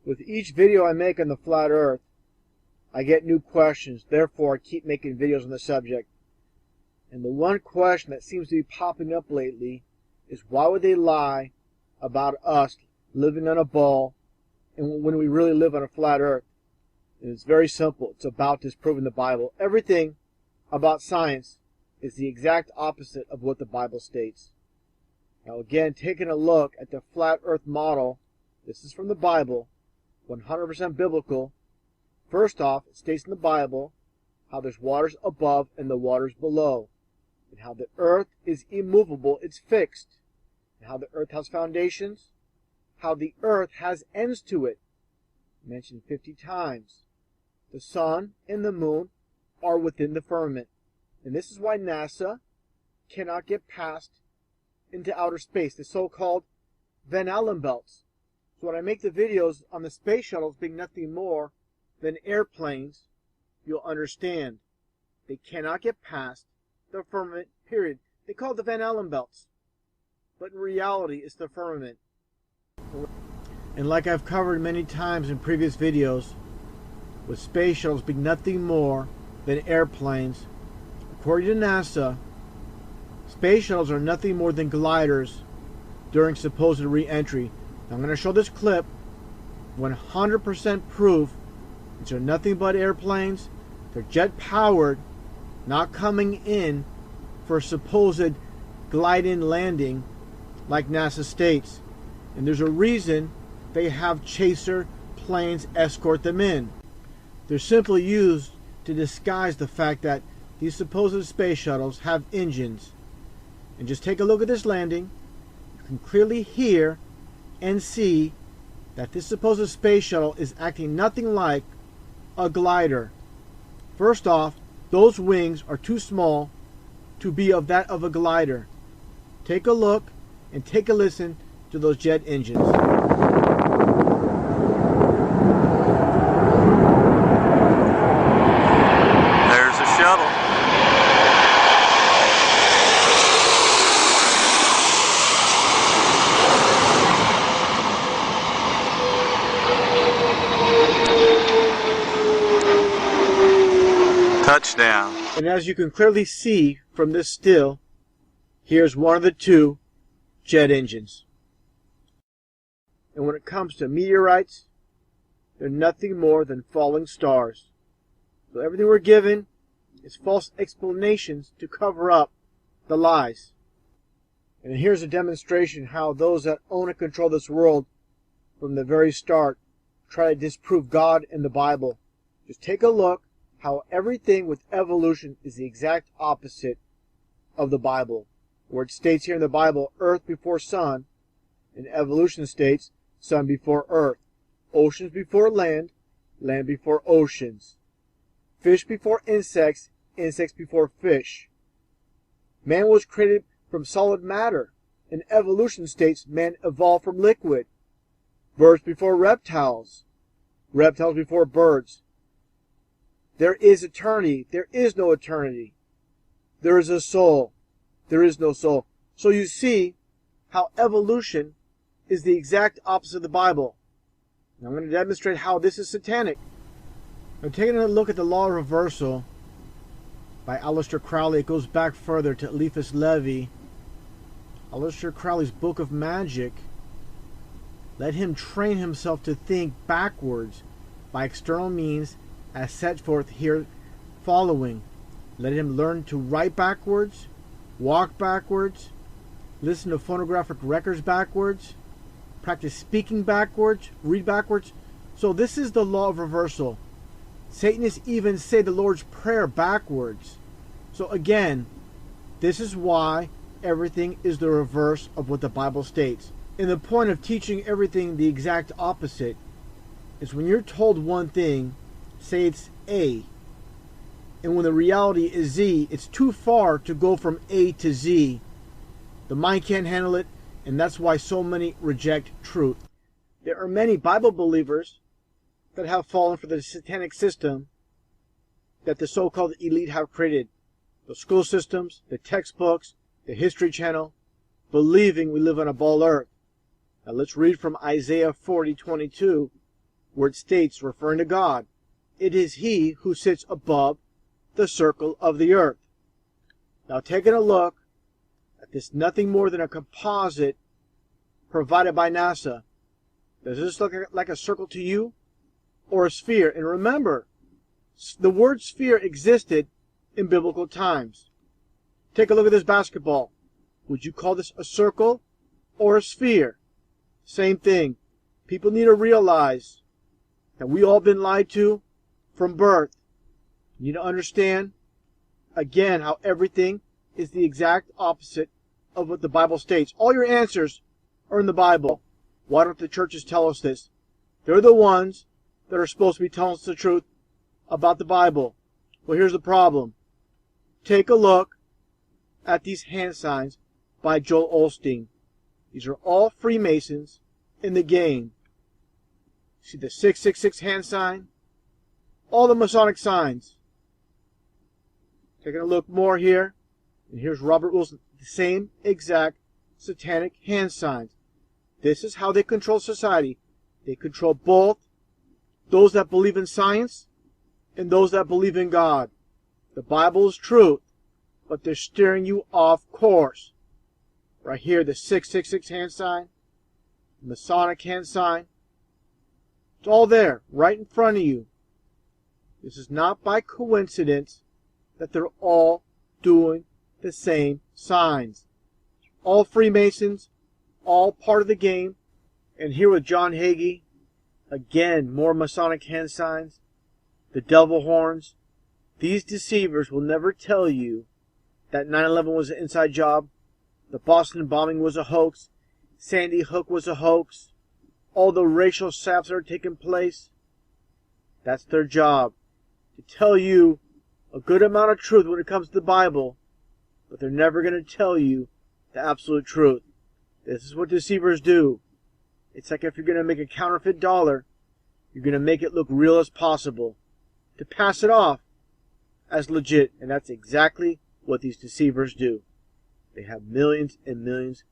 With each video I make on the flat earth, I get new questions. Therefore, I keep making videos on the subject. And the one question that seems to be popping up lately is, why would they lie about us living on a ball and when we really live on a flat earth? And it's very simple. It's about disproving the Bible. Everything about science is the exact opposite of what the Bible states. Now again, taking a look at the flat earth model, this is from the Bible, 100% biblical. First off, it states in the Bible how there's waters above and the waters below, and how the earth is immovable, it's fixed, and how the earth has foundations, how the earth has ends to it, mentioned 50 times. The sun and the moon are within the firmament, and this is why NASA cannot get past into outer space, the so-called Van Allen belts. So when I make the videos on the space shuttles being nothing more than airplanes, you'll understand they cannot get past the firmament, period. They call it the Van Allen belts, but in reality it's the firmament. And like I've covered many times in previous videos, with space shuttles being nothing more than airplanes, according to NASA, space shuttles are nothing more than gliders during supposed re-entry. Now I'm going to show this clip, 100% proof. These are nothing but airplanes. They're jet powered, not coming in for a supposed glide-in landing like NASA states. And there's a reason they have chaser planes escort them in. They're simply used to disguise the fact that these supposed space shuttles have engines. And just take a look at this landing. You can clearly hear and see that this supposed space shuttle is acting nothing like a glider. First off, those wings are too small to be of that of a glider. Take a look and take a listen to those jet engines. There's a shuttle. Touchdown. And as you can clearly see from this still, here's one of the two jet engines. And when it comes to meteorites, they're nothing more than falling stars. So everything we're given is false explanations to cover up the lies. And here's a demonstration how those that own and control this world from the very start try to disprove God and the Bible. Just take a look how everything with evolution is the exact opposite of the Bible. Where it states here in the Bible, earth before sun, and evolution states sun before earth, oceans before land, land before oceans, fish before insects, insects before fish. Man was created from solid matter, and evolution states man evolved from liquid. Birds before reptiles, reptiles before birds. There is eternity. There is no eternity. There is a soul. There is no soul. So you see how evolution is the exact opposite of the Bible. Now I'm going to demonstrate how this is satanic. Now taking a look at the law of reversal by Aleister Crowley, it goes back further to Eliphas Levi. Aleister Crowley's Book of Magic let him train himself to think backwards by external means as set forth here following. Let him learn to write backwards, walk backwards, listen to phonographic records backwards, practice speaking backwards, read backwards. So this is the law of reversal. Satanists even say the Lord's Prayer backwards. So again, this is why everything is the reverse of what the Bible states. And the point of teaching everything the exact opposite is when you're told one thing, say it's A, and when the reality is Z, it's too far to go from A to Z. The mind can't handle it, and that's why so many reject truth. There are many Bible believers that have fallen for the satanic system that the so-called elite have created. The school systems, the textbooks, the History Channel, believing we live on a ball earth. Now let's read from Isaiah 40:22. where it states, referring to God, it is He who sits above the circle of the earth. Now, taking a look at this, nothing more than a composite provided by NASA. Does this look like a circle to you, or a sphere? And remember, the word sphere existed in biblical times. Take a look at this basketball. Would you call this a circle or a sphere? Same thing. People need to realize that we all been lied to from birth. You need to understand, again, how everything is the exact opposite of what the Bible states. All your answers are in the Bible. Why don't the churches tell us this? They're the ones that are supposed to be telling us the truth about the Bible. Well, here's the problem. Take a look at these hand signs by Joel Osteen. These are all Freemasons in the game. See the 666 hand sign? All the Masonic signs. Taking a look more here. And here's Robert Wilson. The same exact satanic hand signs. This is how they control society. They control both those that believe in science and those that believe in God. The Bible is truth, but they're steering you off course. Right here, the 666 hand sign, the Masonic hand sign. It's all there, right in front of you. This is not by coincidence that they're all doing the same signs. All Freemasons, all part of the game. And here with John Hagee, again, more Masonic hand signs, the devil horns. These deceivers will never tell you that 9/11 was an inside job, the Boston bombing was a hoax, Sandy Hook was a hoax, all the racial saps that are taking place. That's their job, to tell you a good amount of truth when it comes to the Bible, but they're never going to tell you the absolute truth. This is what deceivers do. It's like if you're going to make a counterfeit dollar, you're going to make it look real as possible, to pass it off as legit, and that's exactly what these deceivers do. They have millions and millions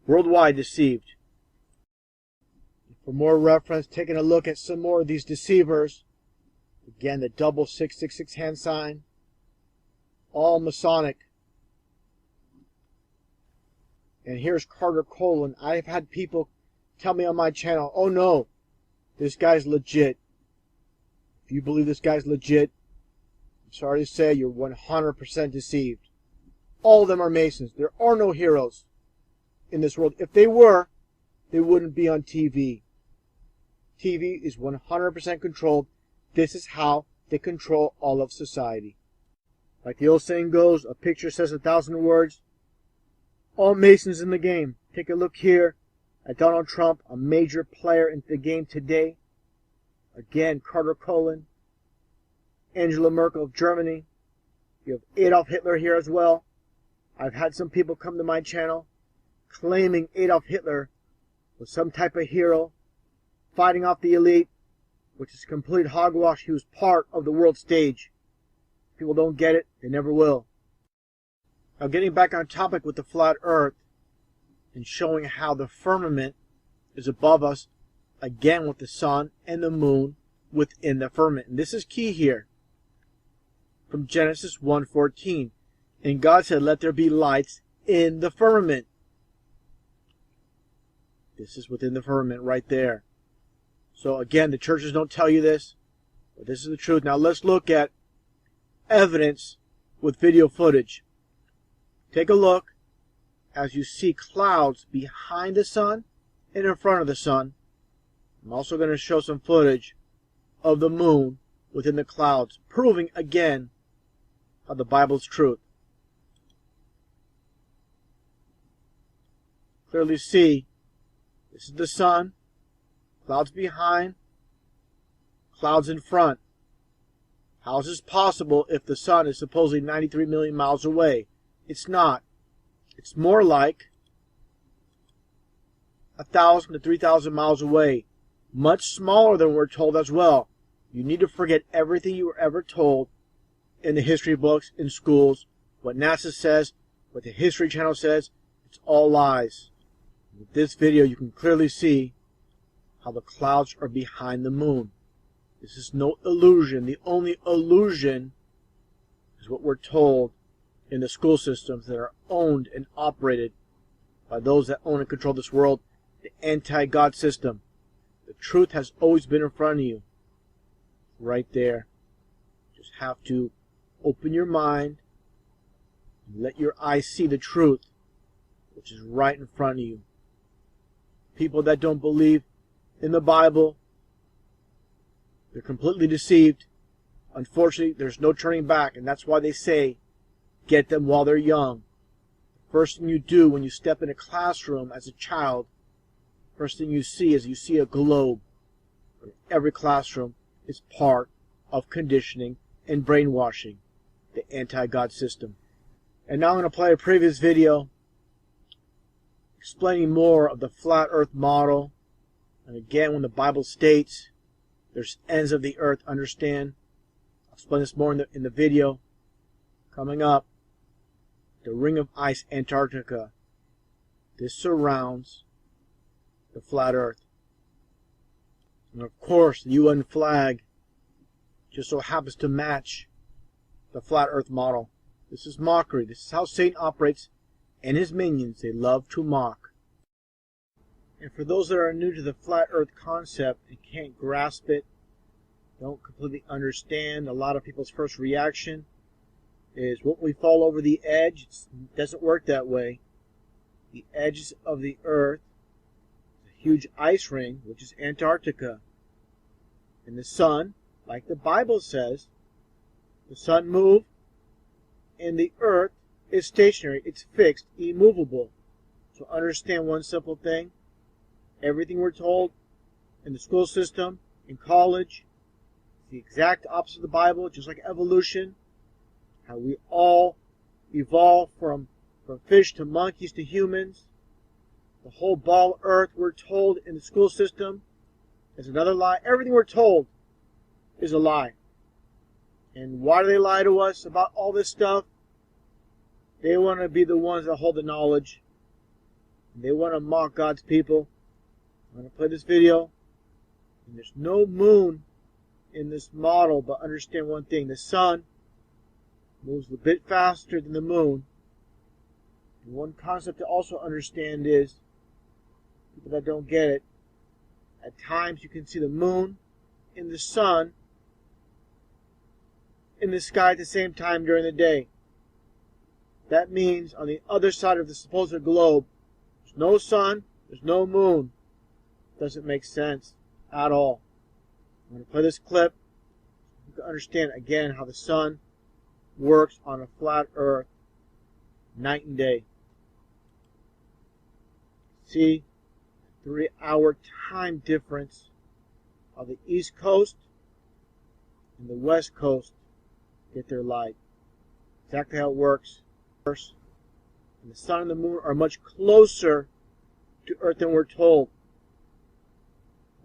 worldwide deceived. For more reference, taking a look at some more of these deceivers, again, the double 666 hand sign, all Masonic. And here's Carter Colon. I've had people tell me on my channel, oh no, this guy's legit. If you believe this guy's legit, I'm sorry to say you're 100% deceived. All of them are Masons. There are no heroes in this world. If they were, they wouldn't be on TV. TV is 100% controlled. This is how they control all of society. Like the old saying goes, a picture says 1,000 words. All Masons in the game. Take a look here at Donald Trump, a major player in the game today. Again, Carter Colon, Angela Merkel of Germany. You have Adolf Hitler here as well. I've had some people come to my channel claiming Adolf Hitler was some type of hero fighting off the elite, which is complete hogwash. He was part of the world stage. People don't get it, they never will. Now, getting back on topic with the flat earth and showing how the firmament is above us, again with the sun and the moon within the firmament. And this is key here. From Genesis 1:14. And God said, let there be lights in the firmament. This is within the firmament right there. So again, the churches don't tell you this, but this is the truth. Now let's look at evidence with video footage. Take a look as you see clouds behind the sun and in front of the sun. I'm also going to show some footage of the moon within the clouds, proving again how the Bible's truth. Clearly see, this is the sun, clouds behind, clouds in front. How is this possible if the sun is supposedly 93 million miles away? It's not. It's more like 1,000 to 3,000 miles away. Much smaller than we're told as well. You need to forget everything you were ever told in the history books, in schools, what NASA says, what the History Channel says. It's all lies. With this video, you can clearly see how the clouds are behind the moon. This is no illusion. The only illusion is what we're told in the school systems that are owned and operated by those that own and control this world, the anti-God system. The truth has always been in front of you. Right there. Just have to open your mind and let your eyes see the truth, which is right in front of you. People that don't believe in the Bible, they're completely deceived. Unfortunately, there's no turning back, and that's why they say, get them while they're young. The first thing you do when you step in a classroom as a child, first thing you see is you see a globe. Every classroom is part of conditioning and brainwashing, the anti-God system. And now I'm going to play a previous video explaining more of the flat earth model. And again, when the Bible states there's ends of the earth, understand. I'll explain this more in the video coming up. The ring of ice, Antarctica. This surrounds the flat earth. And of course, the UN flag just so happens to match the flat earth model. This is mockery. This is how Satan operates, and his minions. They love to mock. And for those that are new to the flat earth concept and can't grasp it, don't completely understand, a lot of people's first reaction is, won't we fall over the edge? It doesn't work that way. The edges of the earth, a huge ice ring, which is Antarctica. And the sun, like the Bible says, the sun moves, and the earth is stationary. It's fixed, immovable. So understand one simple thing. Everything we're told in the school system, in college, is the exact opposite of the Bible, just like evolution. How we all evolved from fish to monkeys to humans. The whole ball of earth we're told in the school system is another lie. Everything we're told is a lie. And why do they lie to us about all this stuff? They want to be the ones that hold the knowledge. They want to mock God's people. I'm going to play this video. And there's no moon in this model, but understand one thing. The sun moves a bit faster than the moon. And one concept to also understand is, people that don't get it, at times you can see the moon and the sun in the sky at the same time during the day. That means on the other side of the supposed globe, there's no sun, there's no moon. Doesn't make sense at all. I'm going to play this clip. You can understand again how the sun works on a flat earth night and day. See, 3-hour time difference of the East Coast and the West Coast get their light. Exactly how it works. And the sun and the moon are much closer to Earth than we're told.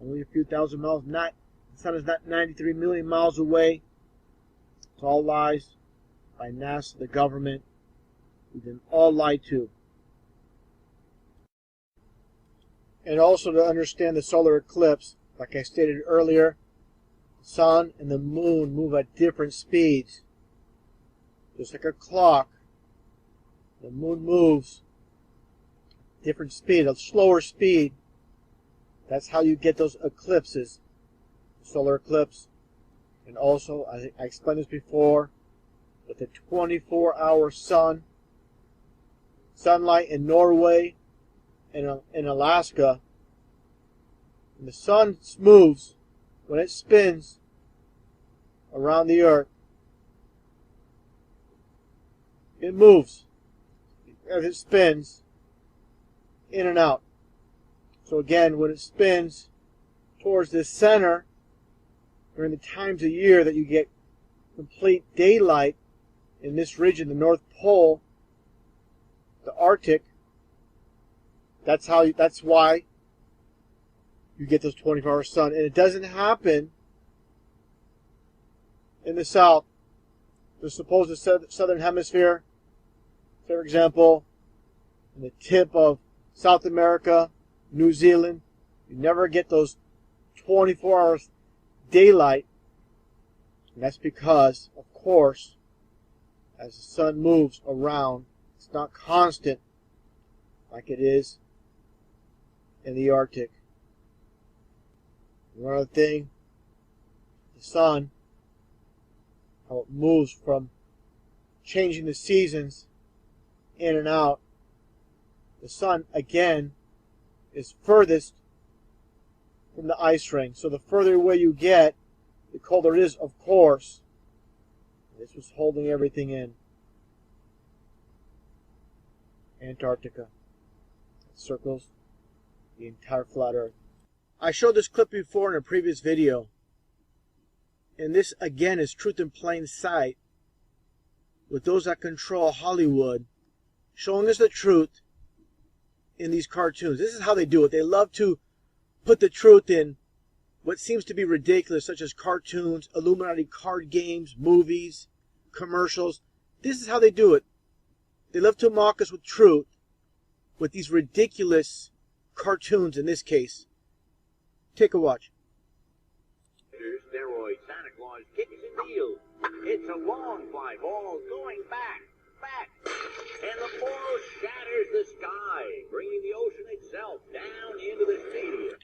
Only a few thousand miles. The sun is not 93 million miles away. It's all lies by NASA, the government. We've been all lied to. And also to understand the solar eclipse, like I stated earlier, the sun and the moon move at different speeds. Just like a clock, the moon moves at different speed, a slower speed. That's how you get those eclipses, the solar eclipse. And also, I explained this before, with the 24-hour sunlight in Norway and in Alaska, and the sun moves when it spins around the earth. It moves as it spins in and out. So again, when it spins towards the center, during the times of year that you get complete daylight in this region, the North Pole, the Arctic, that's why you get those 24-hour sun. And it doesn't happen in the south. The supposed southern hemisphere, for example, in the tip of South America, New Zealand, you never get those 24 hours daylight. And that's because, of course, as the sun moves around, it's not constant like it is in the Arctic. One other thing, the sun, how it moves from changing the seasons in and out. The sun, again, is furthest from the ice ring. So the further away you get, the colder it is, of course. This was holding everything in. Antarctica. It circles the entire flat Earth. I showed this clip before in a previous video. And this, again, is truth in plain sight with those that control Hollywood showing us the truth in these cartoons. This is how they do it. They love to put the truth in what seems to be ridiculous, such as cartoons, Illuminati card games, movies, commercials. This is how they do it. They love to mock us with truth with these ridiculous cartoons in this case. Take a watch. Steroid Santa Claus kicks and deals. It's a long fly ball going back, and the ball shatters the sky, bringing the ocean itself down into the stadium.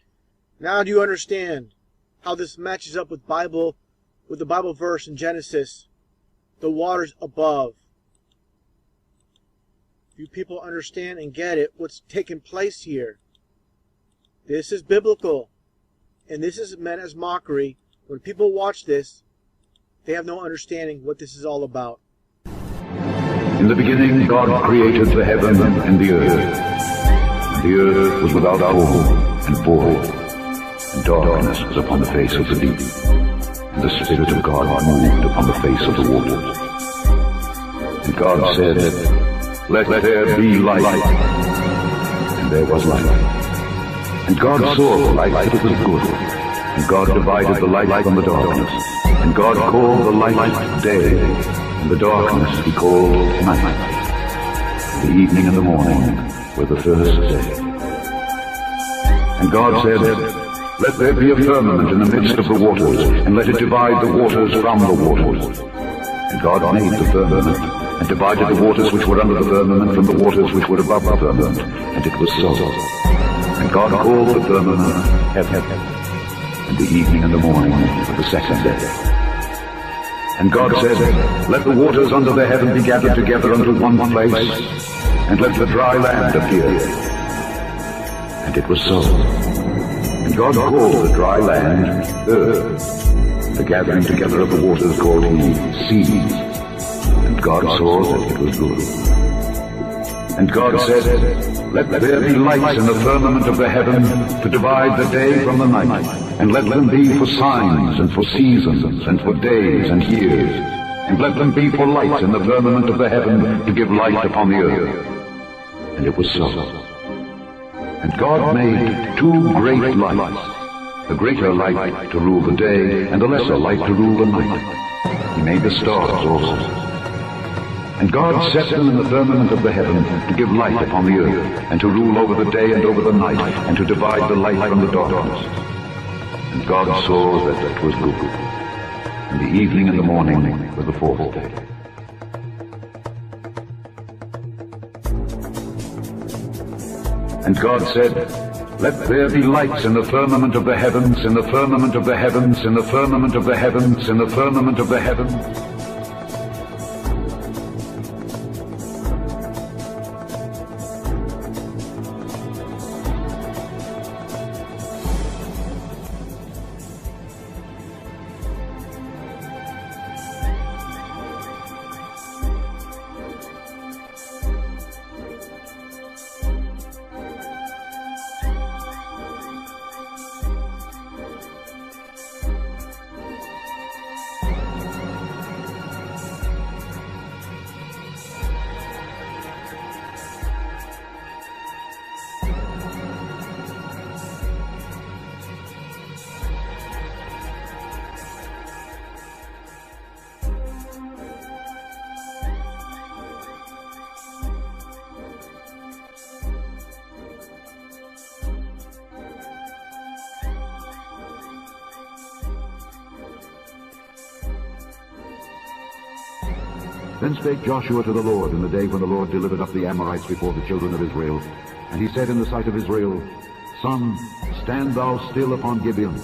Now do you understand how this matches up with the Bible verse in Genesis? The waters above. You people understand and get it, what's taking place here. This is biblical. And this is meant as mockery. When people watch this, they have no understanding what this is all about. In the beginning, God created the heaven and the earth. And the earth was without form and void, and darkness was upon the face of the deep. And the Spirit of God moved upon the face of the waters. And God said, "Let there be light." And there was light. And God saw the light that it was good. And God divided the light from the darkness. And God called the light day, and the darkness He called night. The evening and the morning were the first day. And God said, "Let there be a firmament in the midst of the waters, and let it divide the waters from the waters." And God made the firmament, and divided the waters which were under the firmament from the waters which were above the firmament. And it was so. And God called the firmament heaven. And the evening and the morning were the second day. And God said, "Let the waters under the heaven be gathered together unto one place, and let the dry land appear." And it was so. And God called the dry land earth. The gathering together of the waters called He seas. And God saw that it was good. And God said, "Let there be lights in the firmament of the heaven to divide the day from the night, and let them be for signs and for seasons and for days and years, and let them be for lights in the firmament of the heaven to give light upon the earth." And it was so. And God made two great lights, the greater light to rule the day, and the lesser light to rule the night. He made the stars also. And God set them in the firmament of the heaven to give light upon the earth, and to rule over the day and over the night, and to divide the light from the darkness. And God saw that it was good. And the evening and the morning were the fourth day. And God said, "Let there be lights in the firmament of the heavens, in the firmament of the heavens, in the firmament of the heavens, in the firmament of the heavens." Then spake Joshua to the Lord in the day when the Lord delivered up the Amorites before the children of Israel. And he said in the sight of Israel, Sun, stand thou still upon Gibeon,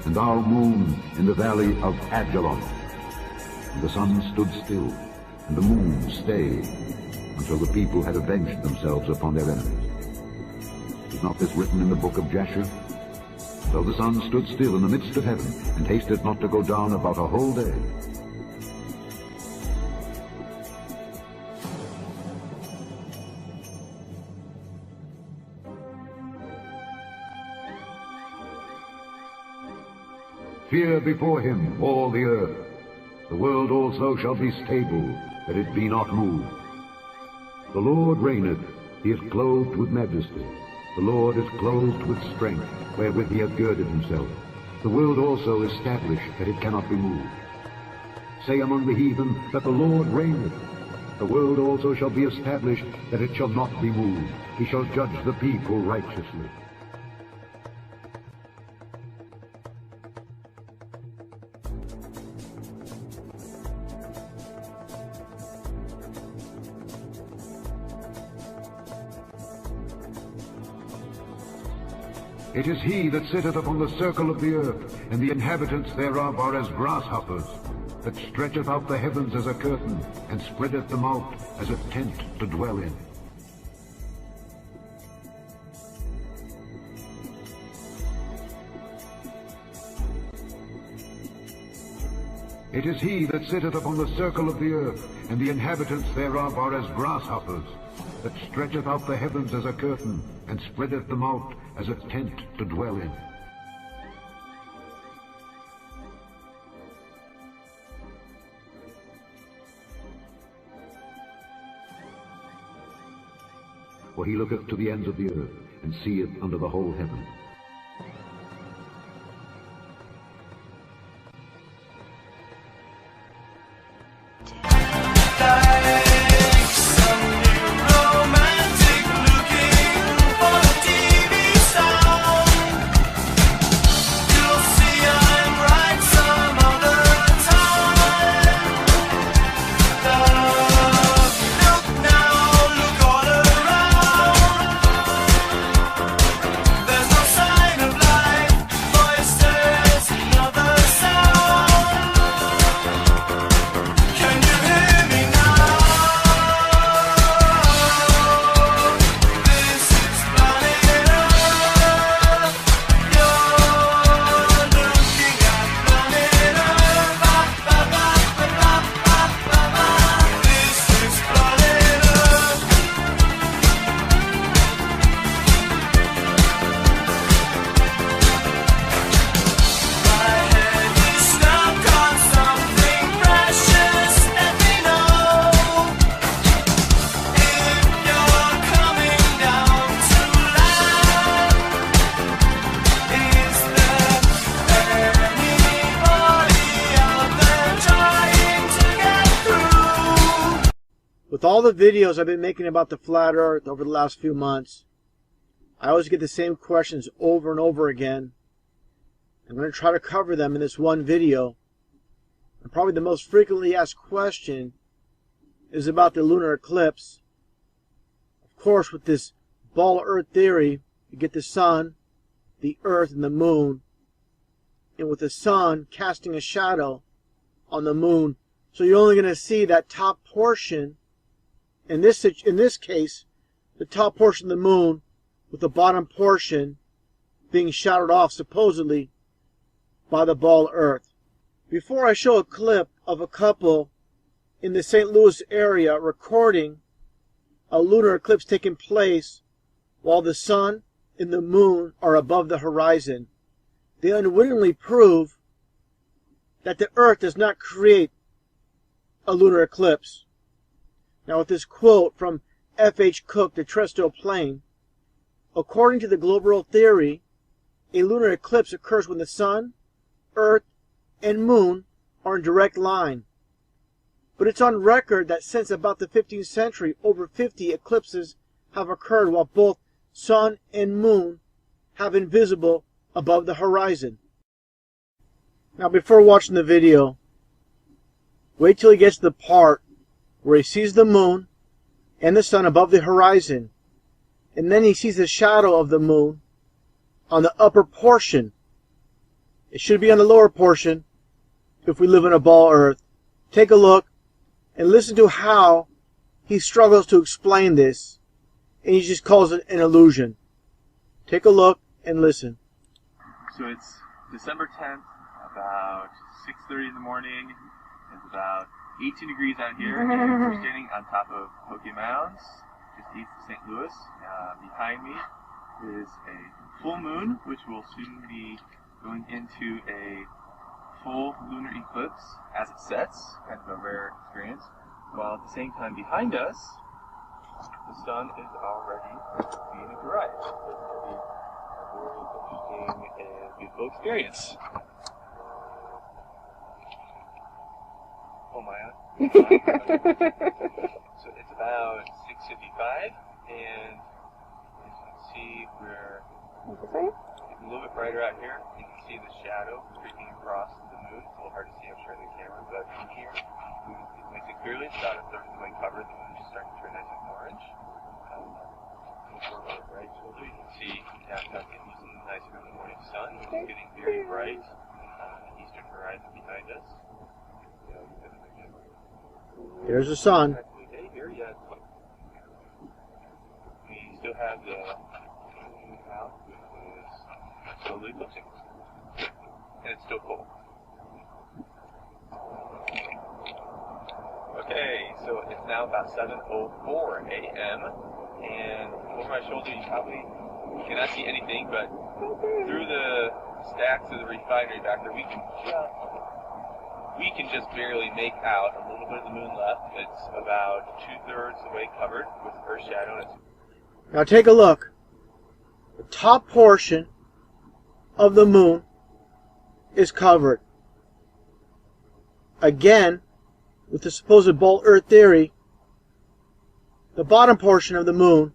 and thou moon in the valley of Ajalon. And the sun stood still, and the moon stayed, until the people had avenged themselves upon their enemies. Is not this written in the book of Jasher? So the sun stood still in the midst of heaven, and hasted not to go down about a whole day. Fear before him all the earth. The world also shall be stable, that it be not moved. The Lord reigneth, he is clothed with majesty. The Lord is clothed with strength, wherewith he hath girded himself. The world also is established, that it cannot be moved. Say among the heathen that the Lord reigneth. The world also shall be established, that it shall not be moved. He shall judge the people righteously. It is he that sitteth upon the circle of the earth, and the inhabitants thereof are as grasshoppers, that stretcheth out the heavens as a curtain, and spreadeth them out as a tent to dwell in. It is he that sitteth upon the circle of the earth, and the inhabitants thereof are as grasshoppers, that stretcheth out the heavens as a curtain, and spreadeth them out as a tent to dwell in. For he looketh to the ends of the earth, and seeth under the whole heaven. With all the videos I've been making about the flat earth over the last few months, I always get the same questions over and over again. I'm going to try to cover them in this one video. And probably the most frequently asked question is about the lunar eclipse. Of course, with this ball earth theory, you get the sun, the earth, and the moon. And with the sun casting a shadow on the moon, so you're only going to see that top portion. In this case, the top portion of the moon with the bottom portion being shadowed off supposedly by the ball earth. Before I show a clip of a couple in the St. Louis area recording a lunar eclipse taking place while the sun and the moon are above the horizon, they unwittingly prove that the earth does not create a lunar eclipse. Now, with this quote from F.H. Cook, The Terrestrial Plane, according to the global theory, a lunar eclipse occurs when the sun, earth, and moon are in direct line. But it's on record that since about the 15th century, over 50 eclipses have occurred while both sun and moon have been visible above the horizon. Now, before watching the video, wait till you get to the part where he sees the moon and the sun above the horizon, and then he sees the shadow of the moon on the upper portion. It should be on the lower portion if we live in a ball Earth. Take a look and listen to how he struggles to explain this, and he just calls it an illusion. Take a look and listen. So it's December 10th, about 6:30 in the morning. It's about 18 degrees out here, and we're standing on top of Poke Mounds, just east of St. Louis. Behind me is a full moon, which will soon be going into a full lunar eclipse as it sets, kind of a rare experience, while at the same time behind us, the sun is already being arrived. So it's going to be a very interesting and beautiful experience. Oh my God. So it's about 6:55, and as you can see, we're a little bit brighter out here. You can see the shadow creeping across the moon. It's a little hard to see, I'm sure, on the camera, but from here, it makes it clearly. It's about a third of the way covered. The moon is starting to turn nice and orange. Over our right shoulder, you can see downtown getting some nice early morning sun. It's getting very bright on the eastern horizon behind us. There's the sun. Here, yeah. We still have the moon out, which is slowly eclipsing. And it's still cold. Okay, so it's now about 7:04 a.m. and over my shoulder you probably cannot see anything, but through the stacks of the refinery back there, we can just barely make out a little bit of the moon left. It's about 2/3 the way covered with Earth shadow. Now take a look. The top portion of the moon is covered. Again, with the supposed ball Earth theory, the bottom portion of the moon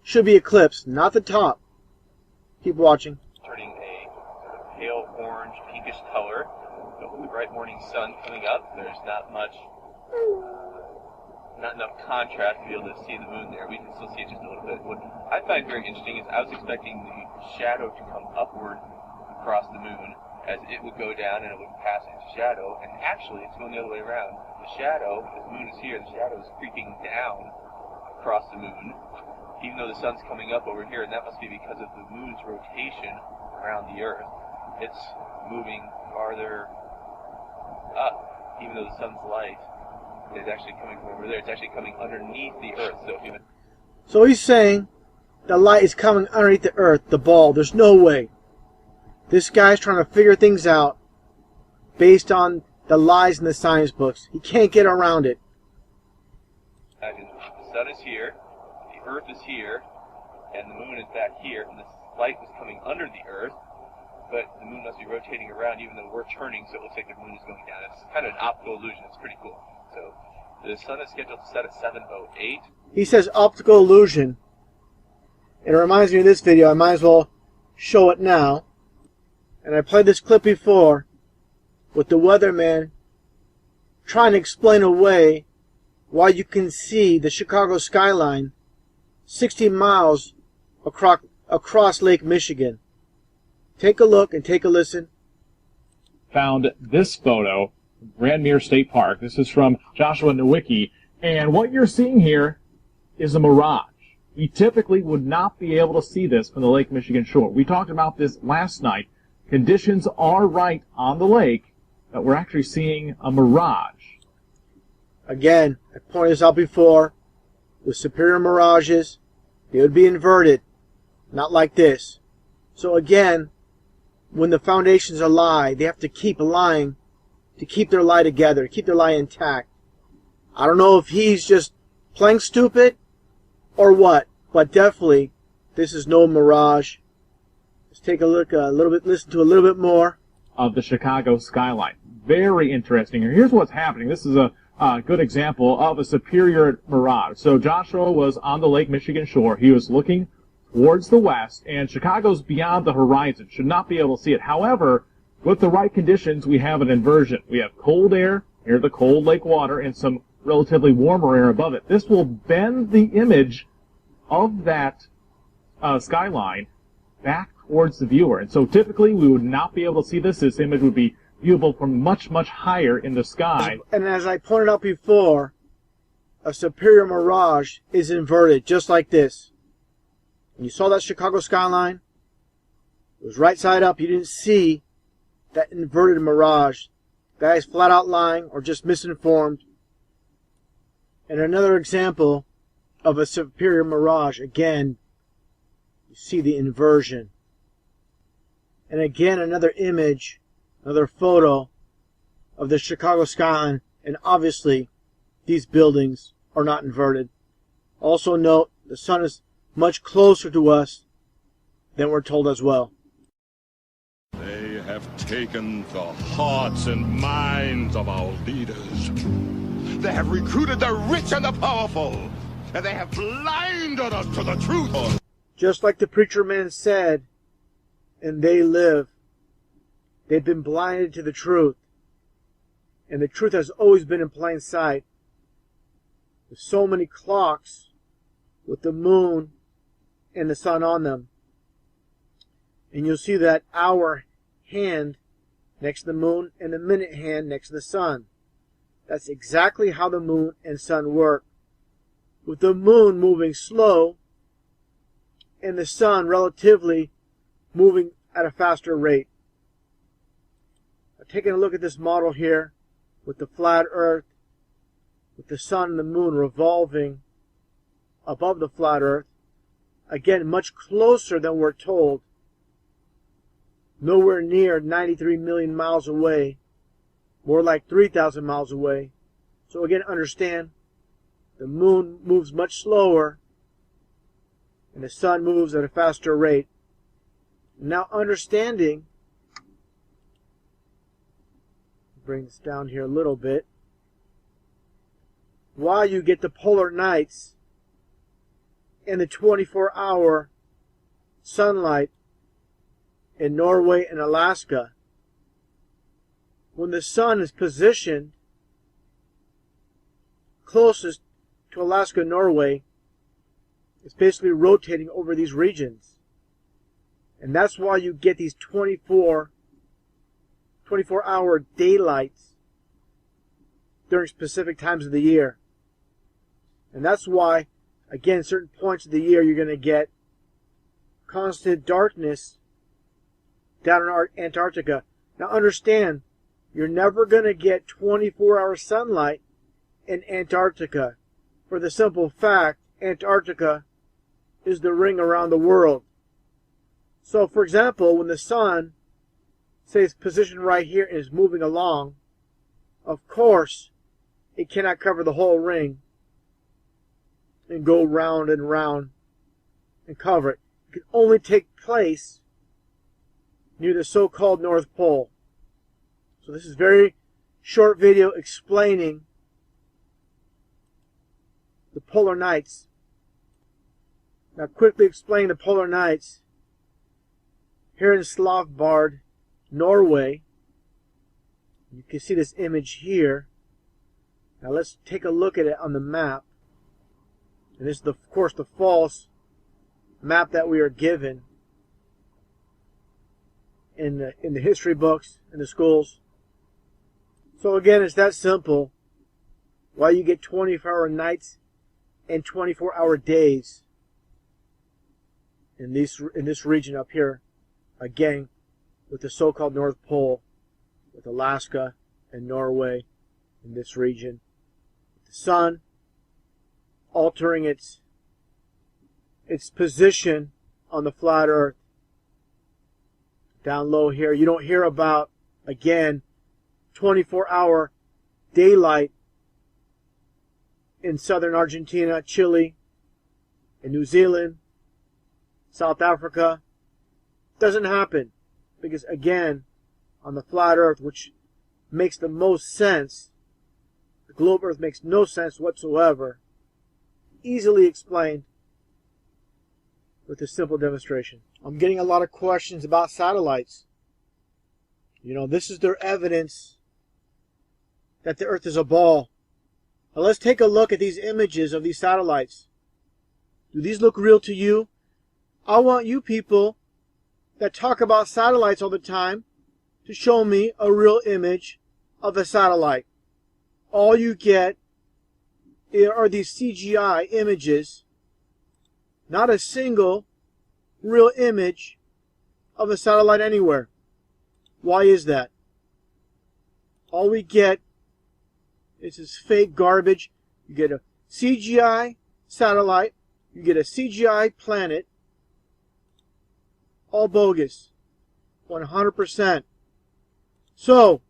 should be eclipsed, not the top. Keep watching. Turning a sort of pale orange, pinkish color. So with the bright morning sun coming up, there's not enough contrast to be able to see the moon there. We can still see it just a little bit. What I find very interesting is I was expecting the shadow to come upward across the moon as it would go down and it would pass into shadow, and actually it's going the other way around. The shadow, as the moon is here, the shadow is creeping down across the moon, even though the sun's coming up over here, and that must be because of the moon's rotation around the Earth. It's moving farther up, even though the sun's light is actually coming from over there. It's actually coming underneath the Earth. So he's saying the light is coming underneath the Earth, the ball. There's no way. This guy's trying to figure things out based on the lies in the science books. He can't get around it. The sun is here, the Earth is here, and the moon is back here, and the light is coming under the Earth, but the moon must be rotating around even though we're turning, so it looks like the moon is going down. It's kind of an optical illusion. It's pretty cool. So the sun is scheduled to set at 7:08. He says optical illusion. And it reminds me of this video. I might as well show it now. And I played this clip before with the weatherman trying to explain away why you can see the Chicago skyline 60 miles across Lake Michigan. Take a look and take a listen. Found this photo from Grandmere State Park. This is from Joshua Nowicki. And what you're seeing here is a mirage. We typically would not be able to see this from the Lake Michigan shore. We talked about this last night. Conditions are right on the lake that we're actually seeing a mirage. Again, I pointed this out before. With superior mirages, they would be inverted, not like this. So again, when the foundations are lie, they have to keep lying to keep their lie together, keep their lie intact. I don't know if he's just playing stupid or what, but definitely this is no mirage. Let's take a look a little bit, listen to a little bit more of the Chicago skyline. Very interesting. Here's what's happening. This is a good example of a superior mirage. So Joshua was on the Lake Michigan shore. He was looking towards the west, and Chicago's beyond the horizon. Should not be able to see it. However, with the right conditions, we have an inversion. We have cold air near the cold lake water and some relatively warmer air above it. This will bend the image of that skyline back towards the viewer. And so typically we would not be able to see this. This image would be viewable from much, much higher in the sky. And as I pointed out before, a superior mirage is inverted, just like this. And you saw that Chicago skyline? It was right side up. You didn't see that inverted mirage. The guy's flat out lying or just misinformed. And another example of a superior mirage. Again, you see the inversion. And again, another image, another photo of the Chicago skyline. And obviously, these buildings are not inverted. Also note, the sun is much closer to us than we're told as well. They have taken the hearts and minds of our leaders. They have recruited the rich and the powerful, and they have blinded us to the truth. Just like the preacher man said, and they live, they've been blinded to the truth. And the truth has always been in plain sight. There's so many clocks with the moon and the sun on them. And you'll see that hour hand next to the moon and the minute hand next to the sun. That's exactly how the moon and sun work. With the moon moving slow and the sun relatively moving at a faster rate. Now, taking a look at this model here with the flat earth, with the sun and the moon revolving above the flat earth, again much closer than we're told, nowhere near 93 million miles away, more like 3,000 miles away. So again, understand, the moon moves much slower and the sun moves at a faster rate. Now understanding, bring this down here a little bit, why you get the polar nights and the 24-hour sunlight in Norway and Alaska. When the sun is positioned closest to Alaska and Norway, it's basically rotating over these regions. And that's why you get these 24-hour daylights during specific times of the year. And that's why, again, certain points of the year you're going to get constant darkness down in Antarctica. Now understand, you're never going to get 24-hour sunlight in Antarctica. For the simple fact, Antarctica is the ring around the world. So, for example, when the sun, say, is positioned right here and is moving along, of course, it cannot cover the whole ring and go round and round and cover it. It can only take place near the so-called North Pole. So this is a very short video explaining the polar nights. Now quickly explain the polar nights. Here in Svalbard, Norway, you can see this image here. Now let's take a look at it on the map. And this is, of course, the false map that we are given in the history books in the schools. So again, it's that simple. Why you get 24-hour nights and 24-hour days in this region up here. Again, with the so-called North Pole, with Alaska and Norway in this region. The sun altering its position on the flat earth. Down low here, you don't hear about, again, 24-hour daylight in southern Argentina, Chile, and New Zealand, South Africa. Doesn't happen because, again, on the flat earth, which makes the most sense, the globe earth makes no sense whatsoever, easily explained with a simple demonstration. I'm getting a lot of questions about satellites. You know, this is their evidence that the earth is a ball. Now let's take a look at these images of these satellites. Do these look real to you? I want you people that talk about satellites all the time to show me a real image of a satellite. All you get are these CGI images, not a single real image of a satellite anywhere. Why is that? All we get is this fake garbage. You get a CGI satellite, you get a CGI planet, all bogus, 100%. So,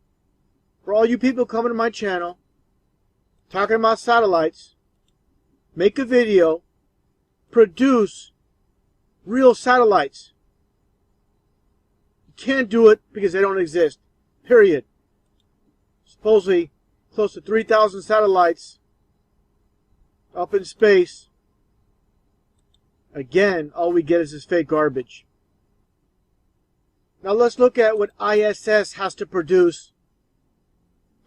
for all you people coming to my channel, talking about satellites, make a video, produce real satellites. You can't do it because they don't exist, period. Supposedly, close to 3,000 satellites up in space. Again, all we get is this fake garbage. Now let's look at what ISS has to produce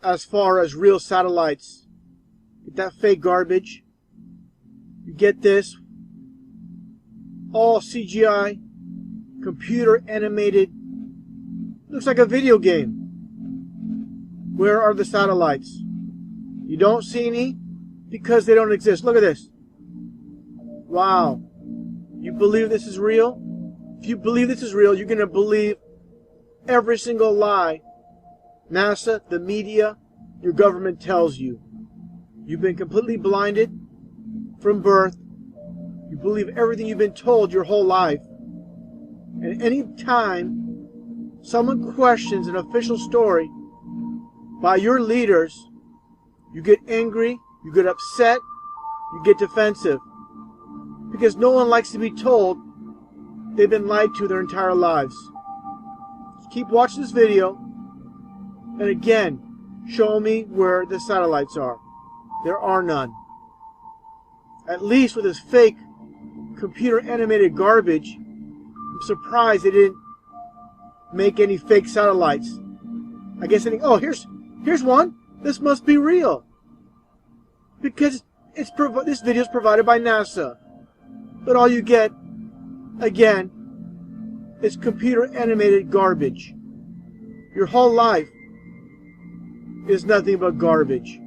as far as real satellites. Get that fake garbage. You get this. All CGI, computer animated. Looks like a video game. Where are the satellites? You don't see any because they don't exist. Look at this. Wow. You believe this is real? If you believe this is real, you're going to believe every single lie NASA, the media, your government tells you. You've been completely blinded from birth. You believe everything you've been told your whole life. And any time someone questions an official story by your leaders, you get angry, you get upset, you get defensive. Because no one likes to be told they've been lied to their entire lives. Just keep watching this video, and again, show me where the satellites are. There are none. At least with this fake computer animated garbage, I'm surprised they didn't make any fake satellites. I guess they think, oh, here's one. This must be real. Because this video is provided by NASA. But all you get, again, is computer animated garbage. Your whole life is nothing but garbage.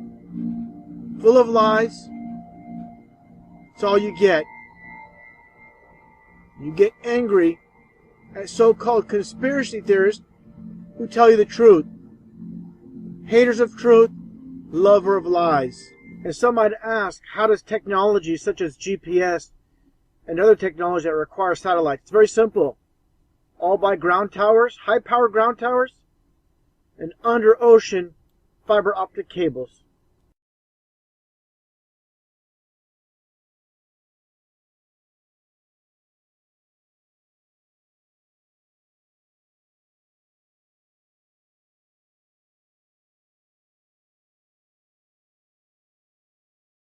Full of lies. That's all you get. You get angry at so-called conspiracy theorists who tell you the truth. Haters of truth, lover of lies. And some might ask, how does technology such as GPS and other technology that require satellites? It's very simple. All by ground towers, high-powered ground towers, and under ocean fiber optic cables.